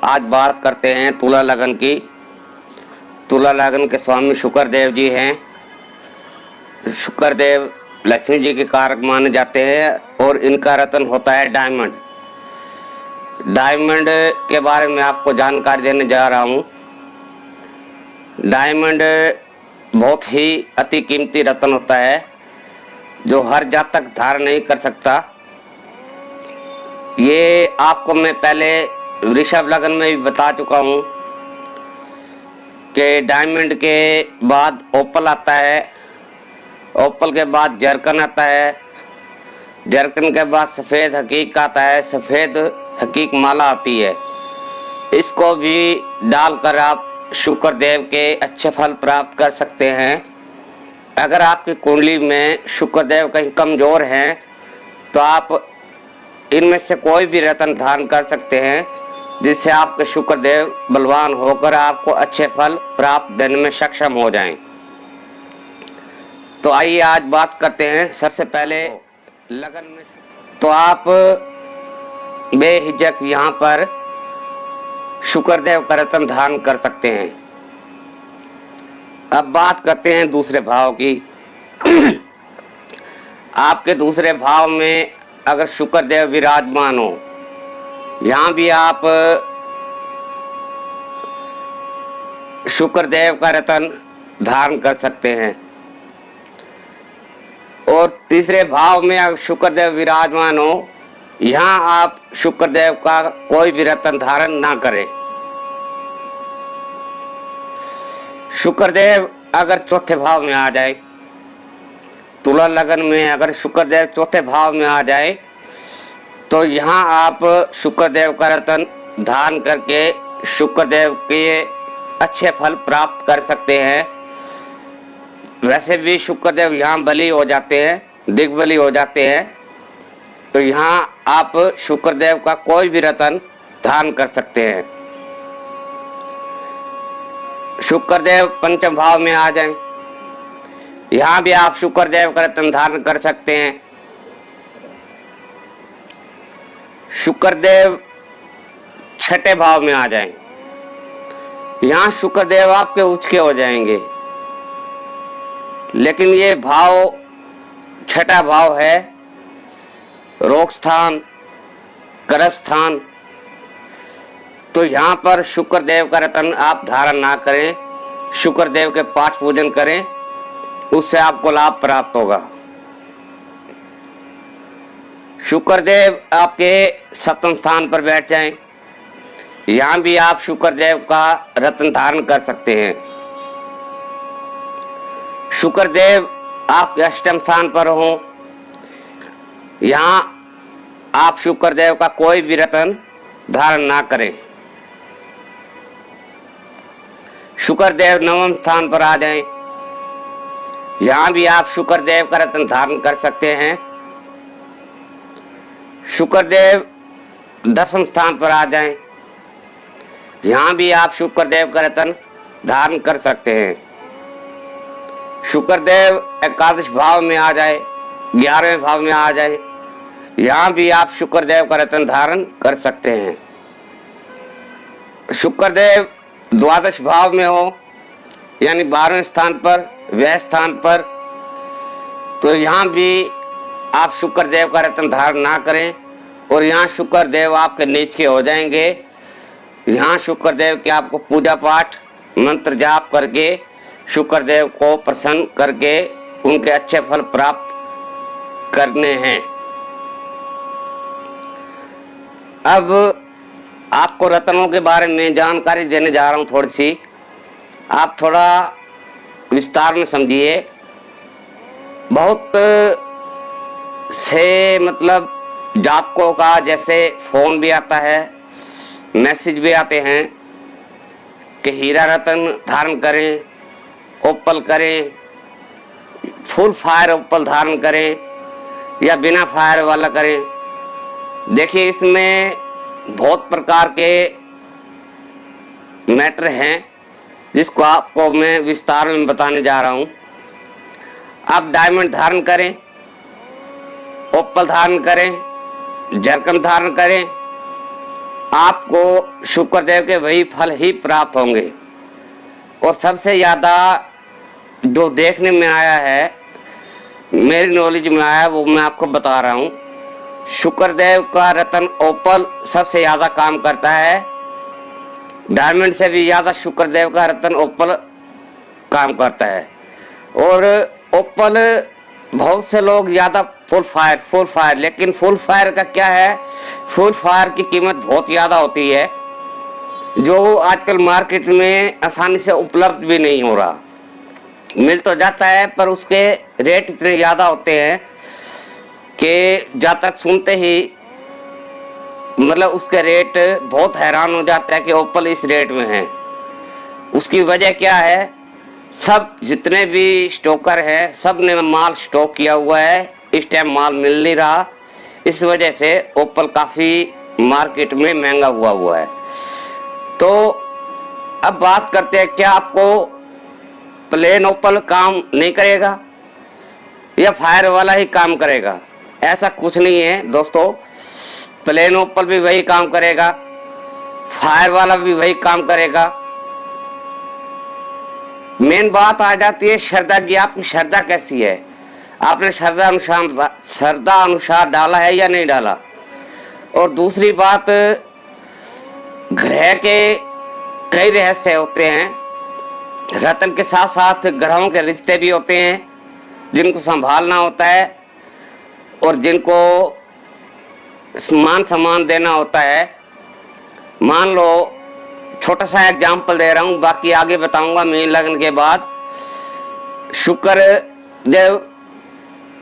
आज बात करते हैं तुला लगन की। तुला लगन के स्वामी शुक्रदेव जी हैं। शुक्रदेव लक्ष्मी जी के कारक माने जाते हैं और इनका रत्न होता है डायमंड। डायमंड के बारे में आपको जानकारी देने जा रहा हूँ। डायमंड बहुत ही अति कीमती रत्न होता है जो हर जातक धारण नहीं कर सकता। ये आपको मैं पहले वृषभ लगन में भी बता चुका हूँ कि डायमंड के बाद ओपल आता है, ओपल के बाद जरकन आता है, जरकन के बाद सफ़ेद हकीक आता है, सफ़ेद हकीक माला आती है। इसको भी डालकर आप शुक्रदेव के अच्छे फल प्राप्त कर सकते हैं। अगर आपकी कुंडली में शुक्रदेव कहीं कमज़ोर हैं तो आप इनमें से कोई भी रत्न धारण कर सकते हैं जिससे आपके शुक्रदेव बलवान होकर आपको अच्छे फल प्राप्त देने में सक्षम हो जाएं। तो आइए आज बात करते हैं सबसे पहले लगन में। तो आप बेहिचक यहाँ पर शुक्रदेव का रत्न धारण कर सकते हैं। अब बात करते हैं दूसरे भाव की। आपके दूसरे भाव में अगर शुक्रदेव विराजमान हो, यहाँ भी आप शुक्रदेव का रत्न धारण कर सकते हैं। और तीसरे भाव में अगर शुक्रदेव विराजमान हो, यहाँ आप शुक्रदेव का कोई भी रत्न धारण ना करें। शुक्रदेव अगर चौथे भाव में आ जाए, तुला लगन में अगर शुक्रदेव चौथे भाव में आ जाए तो यहाँ आप शुक्रदेव का रत्न धारण करके शुक्रदेव के अच्छे फल प्राप्त कर सकते हैं। वैसे भी शुक्रदेव यहाँ बली हो जाते हैं, दिग्बली हो जाते हैं। तो यहाँ आप शुक्रदेव का कोई भी रत्न धारण कर सकते हैं। शुक्रदेव पंचम भाव में आ जाएं, यहाँ भी आप शुक्रदेव का रत्न धारण कर सकते हैं। शुक्रदेव छठे भाव में आ जाएं, यहाँ शुक्रदेव आपके उच्च के हो जाएंगे। लेकिन ये भाव छठा भाव है, रोग स्थान, कर स्थान। तो यहाँ पर शुक्रदेव का रत्न आप धारण ना करें, शुक्रदेव के पाठ पूजन करें, उससे आपको लाभ प्राप्त होगा। शुक्रदेव आपके सप्तम स्थान पर बैठ जाएं, यहाँ भी आप शुक्रदेव का रत्न धारण कर सकते हैं। शुक्रदेव आपके अष्टम स्थान पर हो, यहाँ आप शुक्रदेव का कोई भी रत्न धारण ना करें। शुक्रदेव नवम स्थान पर आ जाएं, यहाँ भी आप शुक्रदेव का रत्न धारण कर सकते हैं। शुक्रदेव दसम स्थान पर आ जाएं, यहाँ भी आप शुक्रदेव का रत्न धारण कर सकते हैं। शुक्रदेव एकादश भाव में आ जाए, 11वें भाव में आ जाए, यहाँ भी आप शुक्रदेव का रत्न धारण कर सकते हैं। शुक्रदेव द्वादश भाव में हो, यानी 12वें स्थान पर, व्यय स्थान पर, तो यहाँ भी आप शुक्रदेव का रत्न धारण ना करें और यहाँ शुक्रदेव आपके नीच के हो जाएंगे। यहाँ शुक्रदेव के आपको पूजा पाठ मंत्र जाप करके शुक्रदेव को प्रसन्न करके उनके अच्छे फल प्राप्त करने हैं। अब आपको रत्नों के बारे में जानकारी देने जा रहा हूँ थोड़ी सी, आप थोड़ा विस्तार में समझिए। बहुत से मतलब जातकों का जैसे फोन भी आता है, मैसेज भी आते हैं कि हीरा रत्न धारण करें, ओपल करें, फुल फायर ओपल धारण करें या बिना फायर वाला करें। देखिए, इसमें बहुत प्रकार के मैटर हैं जिसको आपको मैं विस्तार में बताने जा रहा हूं। आप डायमंड धारण करें, ओपल धारण करें, जरकन धारण करें, आपको शुक्रदेव के वही फल ही प्राप्त होंगे। और सबसे ज़्यादा जो देखने में आया है, मेरी नॉलेज में आया, वो मैं आपको बता रहा हूँ। शुक्रदेव का रत्न ओपल सबसे ज़्यादा काम करता है। डायमंड से भी ज़्यादा शुक्रदेव का रत्न ओपल काम करता है। और ओपल बहुत से लोग ज़्यादा फुल फायर, लेकिन फुल फायर का क्या है, फुल फायर की कीमत बहुत ज़्यादा होती है, जो आजकल मार्केट में आसानी से उपलब्ध भी नहीं हो रहा। मिल तो जाता है पर उसके रेट इतने ज़्यादा होते हैं कि जहाँ तक सुनते ही मतलब उसके रेट बहुत हैरान हो जाता है कि ओपल इस रेट में है। उसकी वजह क्या है, सब जितने भी स्टॉकर हैं सब ने माल स्टॉक किया हुआ है, इस टाइम माल मिल नहीं रहा, इस वजह से ओपल काफ़ी मार्केट में महंगा हुआ है। तो अब बात करते हैं, क्या आपको प्लेन ओपल काम नहीं करेगा या फायर वाला ही काम करेगा? ऐसा कुछ नहीं है दोस्तों, प्लेन ओपल भी वही काम करेगा, फायर वाला भी वही काम करेगा। मेन बात आ जाती है श्रद्धा की, आपकी श्रद्धा कैसी है, आपने श्रद्धा अनुसार डाला है या नहीं डाला। और दूसरी बात, ग्रह के कई रहस्य होते हैं, रत्न के साथ साथ ग्रहों के रिश्ते भी होते हैं जिनको संभालना होता है और जिनको मान सम्मान देना होता है। मान लो, छोटा सा एग्जाम्पल दे रहा हूँ, बाकी आगे बताऊंगा मीन लगन के बाद। शुक्र देव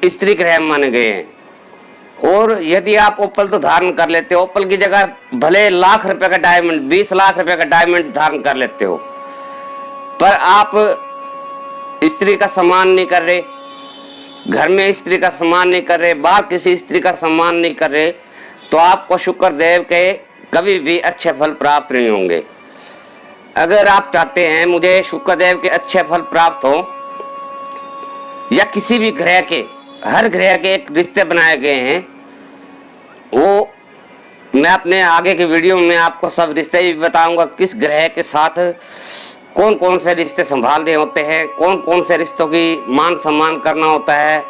स्त्री ग्रह माने गए हैं और यदि आप ओपल तो धारण कर लेते हो, ओपल की जगह भले लाख रुपए का डायमंड, 20 लाख रुपए का डायमंड धारण कर लेते हो, पर आप स्त्री का सम्मान नहीं कर रहे, घर में स्त्री का सम्मान नहीं कर रहे, बाहर किसी स्त्री का सम्मान नहीं कर रहे, तो आपको शुक्रदेव के कभी भी अच्छे फल प्राप्त नहीं होंगे। अगर आप चाहते हैं मुझे शुक्रदेव के अच्छे फल प्राप्त हो, या किसी भी ग्रह के, हर ग्रह के एक रिश्ते बनाए गए हैं, वो मैं अपने आगे के वीडियो में आपको सब रिश्ते भी बताऊंगा, किस ग्रह के साथ कौन कौन से रिश्ते संभालने होते हैं, कौन कौन से रिश्तों की मान सम्मान करना होता है,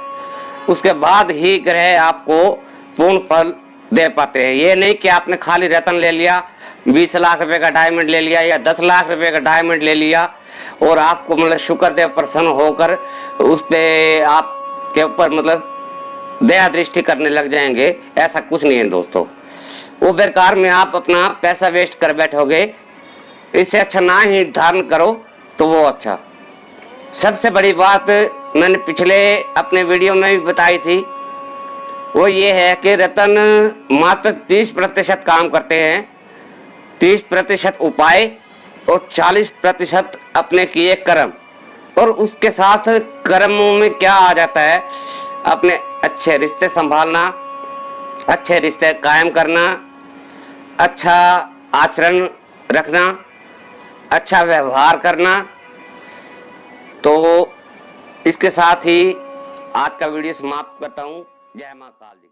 उसके बाद ही ग्रह आपको पूर्ण फल दे पाते हैं। ये नहीं कि आपने खाली रत्न ले लिया, 20 लाख रुपए का डायमंड ले लिया या 10 लाख रुपए का डायमंड ले लिया और आपको मतलब शुक्रदेव प्रसन्न होकर उस पे आपके ऊपर मतलब दया दृष्टि करने लग जाएंगे, ऐसा कुछ नहीं है दोस्तों। वो बेकार में आप अपना पैसा वेस्ट कर बैठोगे, इससे अच्छा ना ही धारण करो तो वो अच्छा। सबसे बड़ी बात मैंने पिछले अपने वीडियो में भी बताई थी, वो ये है कि रत्न मात्र 30% काम करते हैं, 30% उपाय और 40% अपने किए कर्म। और उसके साथ कर्मों में क्या आ जाता है, अपने अच्छे रिश्ते संभालना, अच्छे रिश्ते कायम करना, अच्छा आचरण रखना, अच्छा व्यवहार करना। तो इसके साथ ही आज का वीडियो समाप्त करता हूँ। जय मां काली।